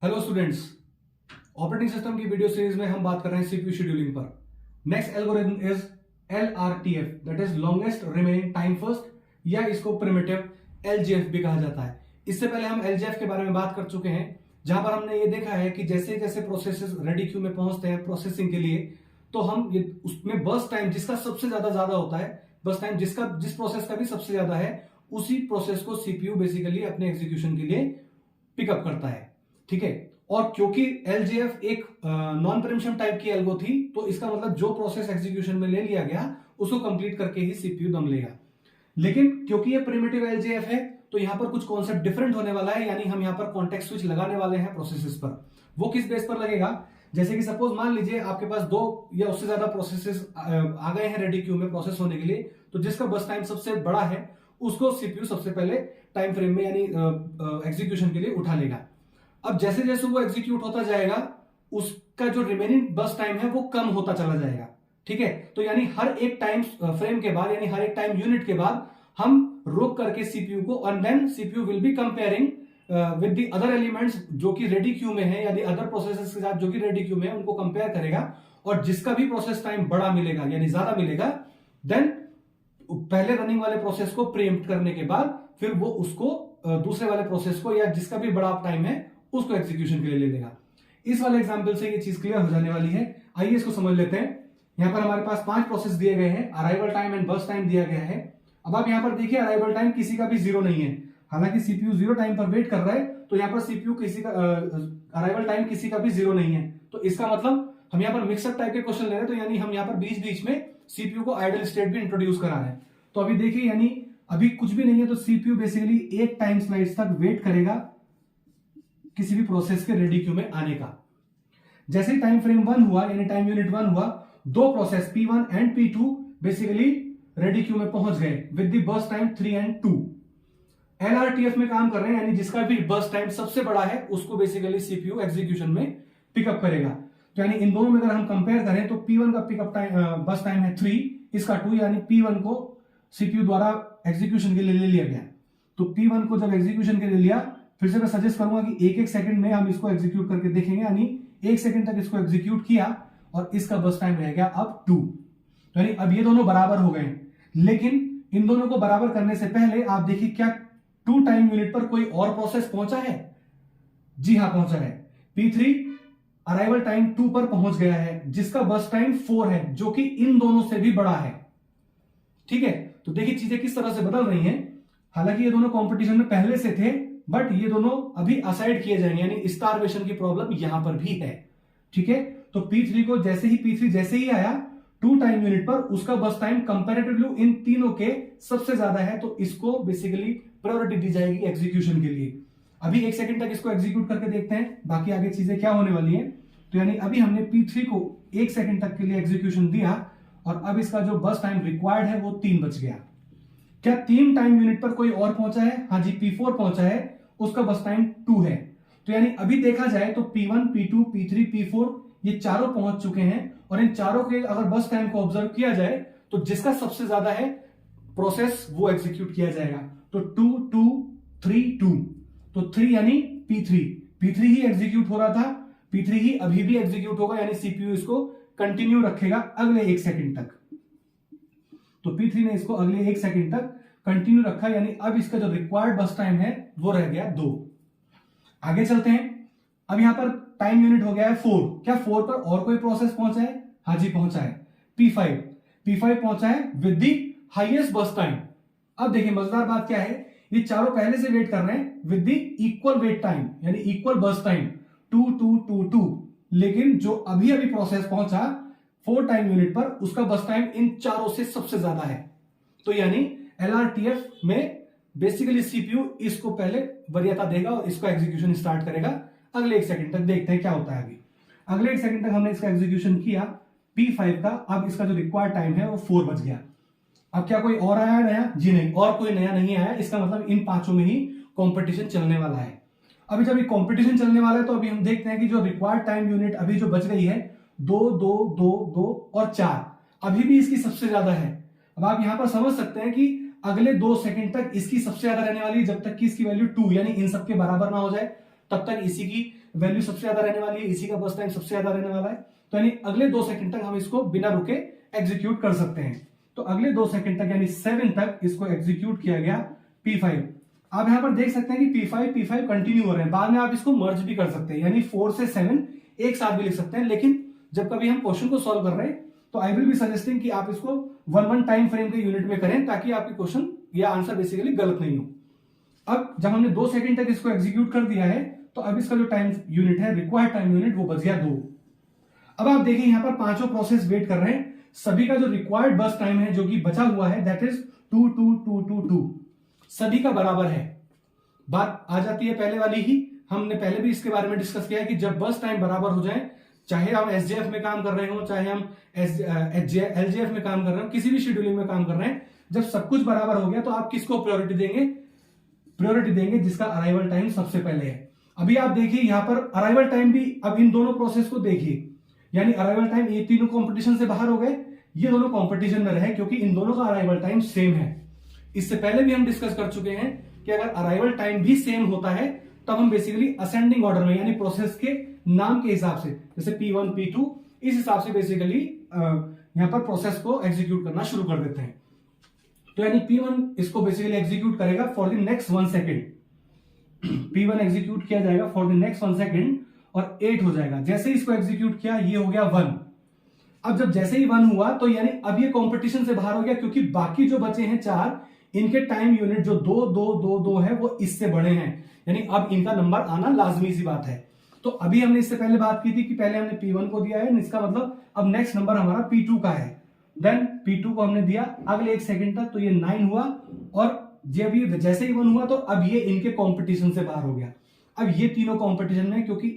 Hello students, operating system की video series में हम बात कर रहे हैं सीपीयू शेड्यूलिंग पर। Next algorithm is LRTF, that is longest remaining time first, या इसको प्रिमिटिव LGF भी कहा जाता है। इससे पहले हम LGF के बारे में बात कर चुके हैं, जहां पर हमने ये देखा है कि जैसे जैसे प्रोसेसेस रेडी क्यू में पहुंचते हैं प्रोसेसिंग के लिए, तो हम ये उसमें बर्स्ट टाइम जिसका सबसे ज्यादा होता है, बर्स्ट टाइम जिस प्रोसेस का भी सबसे ज्यादा है, उसी प्रोसेस को सीपीयू बेसिकली अपने एग्जीक्यूशन के लिए पिकअप करता है। ठीक है, और क्योंकि LGF एक नॉन प्रीम्पशन टाइप की एल्गो थी, तो इसका मतलब जो प्रोसेस एग्जीक्यूशन में ले लिया गया उसको कंप्लीट करके ही सीपीयू दम लेगा। लेकिन क्योंकि ये प्रिमिटिव LGF है, तो यहां पर कुछ कॉन्सेप्ट डिफरेंट होने वाला है, यानी हम यहां पर कॉन्टेक्स्ट स्विच लगाने वाले हैं प्रोसेसेस पर। वो किस बेस पर लगेगा? जैसे कि सपोज मान लीजिए आपके पास दो या उससे ज्यादा प्रोसेसेस आ गए हैं रेडी क्यू में प्रोसेस होने के लिए, तो जिसका बस टाइम सबसे बड़ा है उसको सीपीयू सबसे पहले टाइम फ्रेम में यानी एग्जीक्यूशन के लिए उठा लेगा। अब जैसे जैसे वो एग्जीक्यूट होता जाएगा, उसका जो रिमेनिंग बस टाइम है वो कम होता चला जाएगा। ठीक है, तो यानी हर एक टाइम फ्रेम के बाद, यानी हर एक टाइम यूनिट के बाद हम रोक करके सीपीयू को, and then CPU will be comparing with the other elements जो कि रेडी क्यू में है, यानी अदर प्रोसेसेस के साथ जो कि रेडी क्यू में है उनको कंपेयर करेगा, और जिसका भी प्रोसेस टाइम बड़ा मिलेगा यानी ज्यादा मिलेगा, देन पहले रनिंग वाले प्रोसेस को प्रीएम्प्ट करने के बाद फिर वो उसको दूसरे वाले प्रोसेस को या जिसका भी बड़ा टाइम है उसको एग्जीक्यूशन के लिए ले लेगा। इस वाले एग्जांपल से ये चीज क्लियर हो जाने वाली है। आइए इसको समझ लेते हैं। यहां पर हमारे पास 5 प्रोसेस दिए गए हैं, arrival time and burst time दिया गया है। अब आप यहां पर देखिए, अराइवल टाइम किसी का भी 0 नहीं है, हालांकि सीपीयू 0 टाइम पर वेट कर रहा है, तो यहां पर सीपीयू किसी का अराइवल टाइम किसी का भी 0 नहीं है। तो इसका मतलब हम यहां पर मिक्सअप टाइप के क्वेश्चन ले रहे हैं, तो यानी हम यहां पर बीच बीच में सीपीयू को आइडल स्टेट भी इंट्रोड्यूस करा रहे हैं। तो अभी देखिए, यानी अभी कुछ भी नहीं है, तो सीपीयू बेसिकली एक टाइम स्लाइड तक वेट करेगा किसी भी प्रोसेस के रेडी क्यू में आने का। जैसे टाइम फ्रेम 1 हुआ, यानी टाइम यूनिट 1 हुआ, दो process P1 and P2 basically ready queue में पहुंच गए with the burst time 3 and 2। LRTF में काम कर रहे हैं, यानी जिसका भी बर्स्ट टाइम सबसे बड़ा है उसको बेसिकली सीपीयू एग्जीक्यूशन में पिकअप करेगा। तो यानी इन दोनों में अगर हम कंपेयर करें तो P1 का पिकअप टाइम बर्स्ट टाइम है 3, इसका 2, यानी P1 को सीपीयू द्वारा एग्जीक्यूशन के लिए ले लिया गया। तो P1 को जब एग्जीक्यूशन के लिए लिया, फिर से मैं सजेस्ट करूंगा कि एक एक सेकंड में हम इसको एग्जीक्यूट करके देखेंगे, यानी 1 सेकंड तक इसको एग्जीक्यूट किया और इसका बस टाइम रह गया अब 2। तो यानी अब ये दोनों बराबर हो गए। लेकिन इन दोनों को बराबर करने से पहले आप देखिए, क्या 2 टाइम यूनिट पर कोई और प्रोसेस पहुंचा है? जी हां, पहुंचा है। P3 अराइवल टाइम 2 पर पहुंच गया है, जिसका बस टाइम 4 है, जो कि इन दोनों से भी बड़ा है। ठीक है, तो देखिए चीजें किस तरह से बदल रही हैं। हालांकि ये दोनों कंपटीशन में पहले से थे, बट ये दोनों अभी असाइड किए जाएंगे, यानी स्टारवेशन की प्रॉब्लम यहां पर भी है। ठीक है, तो P3 को P3 जैसे ही आया 2 टाइम यूनिट पर, उसका बस टाइम कंपैरेटिवली इन तीनों के सबसे ज्यादा है, तो इसको बेसिकली प्रायोरिटी दी जाएगी एग्जीक्यूशन के लिए। अभी 1 सेकंड तक इसको एग्जीक्यूट करके देखते हैं बाकी आगे चीजें क्या होने वाली है। तो यानी अभी हमने P3 को 1 सेकंड तक के लिए एग्जीक्यूशन दिया, और अब इसका जो बस टाइम रिक्वायर्ड है वो 3 बच गया। क्या 3 टाइम यूनिट पर कोई और पहुंचा है? हाँ जी, P4 पहुंचा है, उसका बस टाइम 2 है। तो यानी अभी देखा जाए तो P1, P2, P3, P4 ये चारों पहुंच चुके हैं, और इन चारों के अगर बस टाइम को ऑब्जर्व किया जाए तो जिसका सबसे ज्यादा है प्रोसेस वो एग्जीक्यूट किया जाएगा। तो 2, 2, 3, 2, तो 3 यानी P3 ही एग्जीक्यूट हो रहा था, P3 ही अभी भी एग्जीक्यूट होगा, यानी सीपीयू इसको कंटिन्यू रखेगा अगले 1 सेकंड तक। तो P3 ने इसको अगले 1 सेकंड तक कंटिन्यू रखा, यानी अब इसका जो रिक्वायर्ड बस टाइम है वो रह गया 2। आगे चलते हैं। अब यहां पर टाइम यूनिट हो गया है 4। क्या 4 पर और कोई प्रोसेस पहुंचा है? हाँ जी, पहुंचा है। P5 पहुंचा है विद द हाईएस्ट बस टाइम। अब देखिए मजेदार बात क्या है, ये चारों पहले से वेट कर रहे हैं with the equal weight time, यानी इक्वल बस टाइम 2, 2, 2, 2। लेकिन जो अभी प्रोसेस पहुंचा 4 टाइम यूनिट पर, उसका बस टाइम इन चारों से सबसे ज्यादा है। तो यानी LRTF में बेसिकली सीपीयू इसको पहले वरीयता देगा और इसको एग्जीक्यूशन स्टार्ट करेगा अगले 1 सेकंड तक। देखते हैं क्या होता है। अभी अगले 1 सेकंड तक हमने इसका एग्जीक्यूशन किया P5 का। अब इसका जो रिक्वायर्ड टाइम है वो 4 बच गया। अब क्या कोई और आया नया? जी नहीं, और कोई नया नहीं आया। इसका मतलब इन पांचों में ही कॉम्पिटिशन चलने वाला है। अभी जब ये कॉम्पिटिशन चलने वाला है, तो अभी हम देखते हैं कि जो रिक्वायर्ड टाइम यूनिट अभी जो बच गई है 2, 2, 2, 2 और 4, अभी भी इसकी सबसे ज्यादा है। अब आप यहां पर समझ सकते हैं कि अगले 2 सेकंड तक इसकी सबसे ज्यादा रहने वाली है, जब तक कि इसकी वैल्यू 2 यानी इन सबके बराबर ना हो जाए तब तक इसी की वैल्यू सबसे ज्यादा रहने वाली है, इसी का बस टाइम सबसे ज्यादा रहने वाला है। तो यानी अगले 2 सेकंड तक हम इसको बिना रुके एग्जीक्यूट कर सकते हैं। तो अगले 2 सेकंड तक यानी 7 तक इसको एग्जीक्यूट किया गया P5। आप यहां पर देख सकते हैं कि P5 कंटिन्यू हो रहे हैं, बाद में आप इसको मर्ज भी कर सकते हैं, यानी 4 से 7 एक साथ भी लिख सकते हैं। लेकिन जब कभी हम क्वेश्चन को सॉल्व कर रहे हैं तो आई विल बी सजेस्टिंग कि आप इसको 1 टाइम फ्रेम के यूनिट में करें, ताकि आपकी क्वेश्चन या आंसर बेसिकली गलत नहीं हो। अब जब हमने 2 सेकंड तक इसको एग्जीक्यूट कर दिया है तो अब इसका जो टाइम यूनिट है, रिक्वायर्ड टाइम यूनिट, वो बच गया 2। अब आप देखिए यहां पर पांचों प्रोसेस वेट कर रहे हैं, सभी का जो रिक्वायर्ड बर्स्ट टाइम है जो कि बचा हुआ है दैट इज 2 सभी का बराबर है। बात आ जाती है पहले वाली ही, हमने पहले भी इसके बारे में डिस्कस किया है कि जब बर्स्ट टाइम बराबर हो जाए, चाहे हम एसजेएफ में काम कर रहे हो, चाहे हम एलजेएफ में काम कर रहे हो, किसी भी शेड्यूलिंग में काम कर रहे हैं, जब सब कुछ बराबर हो गया तो आप किसको प्रायोरिटी देंगे? प्रायोरिटी देंगे जिसका अराइवल टाइम सबसे पहले है। अभी आप देखिए यहां पर अराइवल टाइम भी, अब इन दोनों प्रोसेस को देखिए, यानी अराइवल टाइम, ये तीनों कंपटीशन से बाहर हो गए, ये दोनों कंपटीशन में रहे क्योंकि इन दोनों का अराइवल टाइम सेम है। इससे पहले भी हम डिस्कस कर चुके हैं कि अगर अराइवल टाइम भी सेम होता है तब हम बेसिकली असेंडिंग ऑर्डर में, यानी प्रोसेस के नाम के हिसाब से, जैसे P1 P2, इस हिसाब से बेसिकली यहां पर प्रोसेस को एग्जीक्यूट करना शुरू कर देते हैं। तो यानी P1 इसको बेसिकली एग्जीक्यूट करेगा for the next 1 second. P1 execute किया जाएगा फॉर द नेक्स्ट 1 सेकेंड और 8 हो जाएगा। जैसे इसको एग्जीक्यूट किया, ये हो गया 1। अब जब जैसे ही 1 हुआ तो यानी अब ये कंपटीशन से बाहर हो गया, क्योंकि बाकी जो बचे हैं 4, इनके टाइम यूनिट जो 2 2 2 2 है वो इससे बड़े हैं, यानी अब इनका नंबर आना लाजमी सी बात है। तो अभी हमने इससे पहले बात की थी कि पहले हमने P1 को दिया है, इसका मतलब अब नेक्स्ट नंबर हमारा P2 का है। देन P2 को हमने दिया अगले 1 सेकंड तक, तो ये 9 हुआ, और जब ये जैसे ही 1 हुआ तो अब ये इनके कंपटीशन से बाहर हो गया। अब ये तीनों कंपटीशन में, क्योंकि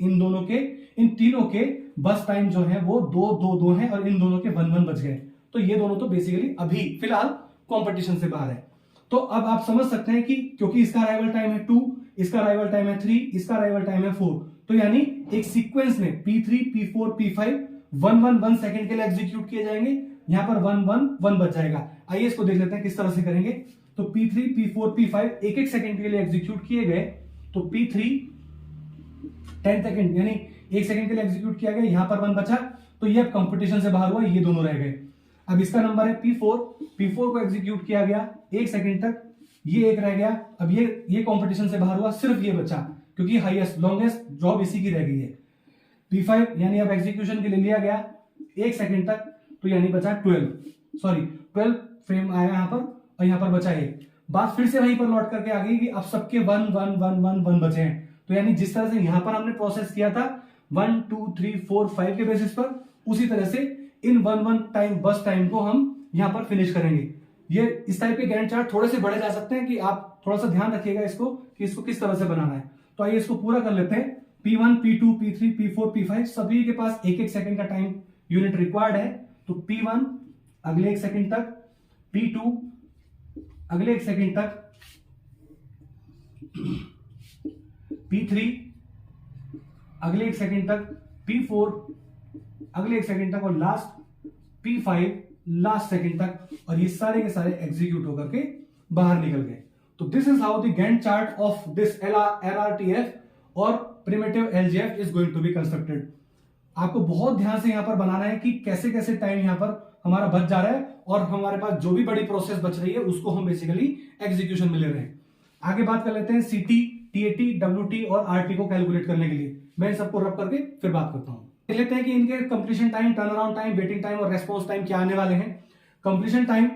इन तीनों के बस टाइम जो है वो 2 2 2 है और इन दोनों के 1 1 बच गए, तो ये दोनों तो बेसिकली अभी फिलहाल कंपटीशन से बाहर है। तो अब आप समझ सकते हैं कि क्योंकि इसका अराइवल टाइम है 2, इसका अराइवल टाइम है 3, इसका अराइवल टाइम है 4, तो यानी एक सीक्वेंस में P3 P4 P5 1 1 1 सेकंड के लिए एग्जीक्यूट किए जाएंगे। यहां पर 1 1 1 बच जाएगा। आइए इसको देख लेते हैं किस तरह से करेंगे। तो P3 P4 P5 एक एक सेकंड के लिए एग्जीक्यूट किए गए, तो P3 10 सेकंड यानी 1 सेकंड के लिए एग्जीक्यूट किया गया, यहां पर 1 बचा, तो ये अब कंपटीशन से बाहर हुआ, ये दोनों रह गए। अब इसका नंबर है P4 को एग्जीक्यूट किया गया 1 सेकंड तक, ये एक रह गया। अब ये कंपटीशन से बाहर हुआ, सिर्फ ये बचा क्योंकि हाईएस्ट लॉन्गेस्ट जॉब इसी की रह गई है। P5 यानी अब एग्जीक्यूशन के लिए लिया गया 1 सेकंड तक, तो यानी बचा 12 फ्रेम आया यहां पर, और यहां पर बचा 1। बात फिर से वहीं पर लौट करके आ गई कि अब सबके 1 1 1 1 1 बचे हैं, तो यानी जिस तरह से यहां पर हमने प्रोसेस किया था 1 2 3 4 5 के बेसिस पर, उसी तरह से इन 1 1 टाइम बस टाइम को हम यहां पर फिनिश करेंगे। ये इस टाइप के गैंट चार्ट थोड़े से बड़े जा सकते हैं, कि आप थोड़ा सा ध्यान रखिएगा इसको कि इसको किस तरह से बनाना है। तो आइए इसको पूरा कर लेते हैं। P1 P2 P3 P4 P5 सभी के पास 1 1 सेकंड का टाइम यूनिट रिक्वायर्ड है। तो P1 अगले 1 सेकंड तक, P2 अगले 1 सेकंड तक, P3 अगले 1 सेकंड तक, P4 अगले 1 सेकंड तक, और लास्ट P5 लास्ट सेकंड तक, और ये सारे के सारे एग्जीक्यूट होकर के बाहर निकल गए। तो this is how the Gantt chart of this LRTF और primitive LGF is going to be constructed. आपको बहुत ध्यान से यहां पर बनाना है कि कैसे कैसे टाइम यहां पर हमारा बच जा रहा है, और हमारे पास जो भी बड़ी प्रोसेस बच रही है उसको हम बेसिकली एग्जीक्यूशन में ले रहे हैं। आगे बात कर लेते हैं CT, TAT, WT और RT को कैलकुलेट करने के लिए। मैं इन सबको रब करके फिर बात करता हूं। देख लेते हैं कि इनके completion time, turn around time, waiting time और रेस्पॉन्स टाइम क्या आने वाले हैं। कंप्लीशन टाइम,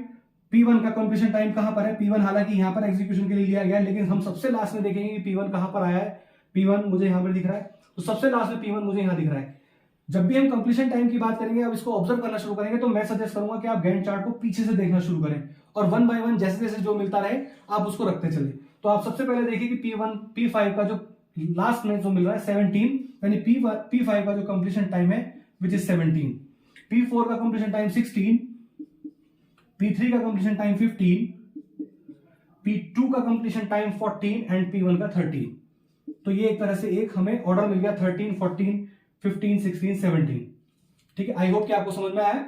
P1 का कंप्लीशन टाइम कहां पर है? P1 हालांकि यहां पर एग्जीक्यूशन के लिए लिया गया है, लेकिन हम सबसे लास्ट में देखेंगे कि P1 कहां पर आया है। P1 मुझे यहां पर दिख रहा है, तो सबसे लास्ट में P1 मुझे यहां दिख रहा है। जब भी हम कंप्लीशन टाइम की बात करेंगे, अब इसको ऑब्जर्व करना शुरू करेंगे, तो मैं सजेस्ट करूंगा कि आप गैंट चार्ट को पीछे से देखना शुरू करें, और 1 बाय 1 जैसे जैसे जो मिलता रहे आप उसको रखते चले। तो आप सबसे पहले देखिए कि P5 का जो लास्ट में जो मिल रहा है 17, यानी P5 का जो कंप्लीशन टाइम है विच इज 17, P4 का कंप्लीशन टाइम 16, P3 का कंप्लीशन टाइम 15, P2 का कंप्लीशन टाइम 14 एंड P1 का 13। तो ये एक तरह से एक हमें ऑर्डर मिल गया 13, 14, 15, 16, 17। ठीक है, आई होप कि आपको समझ में आया।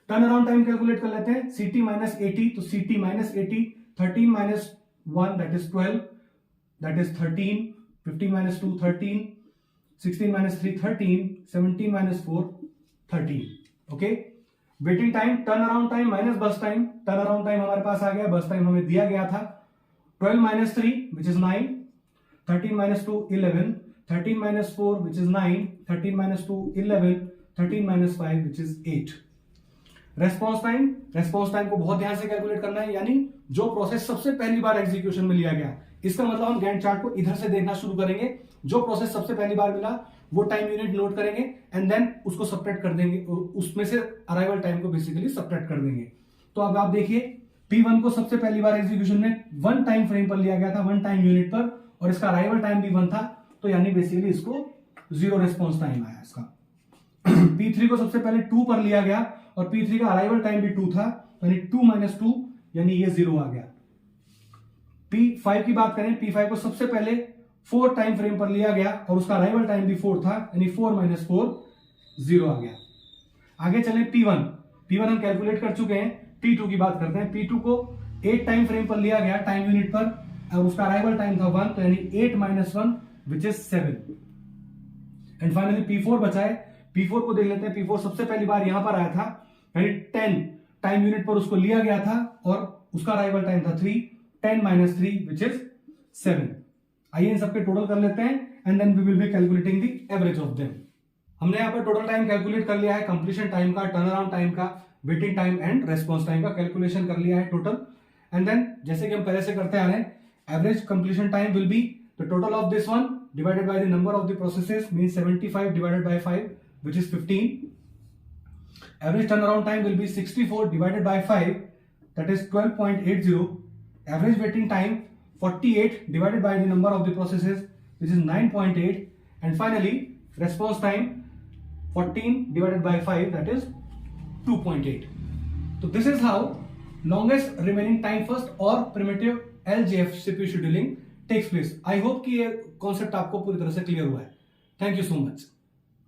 टर्न अराउंड टाइम कैलकुलेट कर लेते हैं। CT माइनस 80, तो CT minus 80, 13 minus 1 that is 12, that is 13, 15 minus 2 13, 16 minus 3 13, 17 minus 4 13. Okay, waiting time, turn around time minus बस टाइम, टर्न अराउंड टाइम हमारे पास आ गया, बस टाइम हमें दिया गया था 12 minus 3 which is 9, 13 minus 2 11, 13 minus 4 which is 9, 13 minus 2 11, 13 minus 5 which is 8. Response time को बहुत ध्यान से कैलकुलेट करना है, यानी जो प्रोसेस सबसे पहली बार एग्जीक्यूशन में लिया गया, इसका मतलब हम गैंट चार्ट को इधर से देखना शुरू करेंगे। जो प्रोसेस सबसे पहली बार मिला वो टाइम यूनिट नोट करेंगे एंड देन उसको सब्ट्रैक्ट कर देंगे, उसमें से अराइवल टाइम को बेसिकली सब्ट्रैक्ट कर देंगे। तो अब आप देखिए P1 को सबसे पहली बार एग्जीक्यूशन में 1 टाइम फ्रेम पर लिया गया था, 1 टाइम यूनिट पर, और इसका अराइवल टाइम भी 1 था, तो यानी बेसिकली इसको 0 रिस्पॉन्स टाइम आया इसका। P3 को सबसे पहले 2 पर लिया गया और P3 का अराइवल टाइम भी 2 था, यानी 2 minus 2 यानी ये 0 आ गया। P5 की बात करें, P5 को सबसे पहले 4 टाइम फ्रेम पर लिया गया और उसका अराइवल टाइम भी 4 था, यानी 4 minus 4 0 आ गया। आगे चले P1 हम कैलकुलेट कर चुके हैं। P2 की बात करते हैं। P2 को 8 टाइम फ्रेम पर लिया गया टाइम यूनिट पर और उसका अराइवल टाइम था 1, तो यानी 8 minus 1 which is 7। And finally P4 बचा है। P4 को देख लेते हैं। P4 सबसे पहली बार यहां पर आया था, यानी 10 टाइम यूनिट पर उसको लिया गया था और उसका अराइवल टाइम था 3, 10 minus 3 which is 7। आइए इन सबके टोटल कर लेते हैं and then we will be calculating the average of them. हमने यहाँ पर टोटल टाइम कैलकुलेट कर लिया है, कंप्लीशन टाइम का, टर्न अराउंड टाइम का, waiting time and response time का कैलकुलेशन कर लिया है टोटल। एंड देन जैसे कि हम पहले से करते आ रहे हैं, average completion time will be the total of this one divided by the number of the processes, means 75 divided by 5 which is 15. Average turnaround time will be 64 divided by 5, that is 12.80. Average waiting time 48 divided by the number of the processes, which is 9.8. And finally response time 14 divided by 5, that is 2.8. So this is how longest remaining time first or primitive LGF CPU scheduling takes place. I hope कि ये concept आपको पूरी तरह से clear हुआ है. Thank you so much.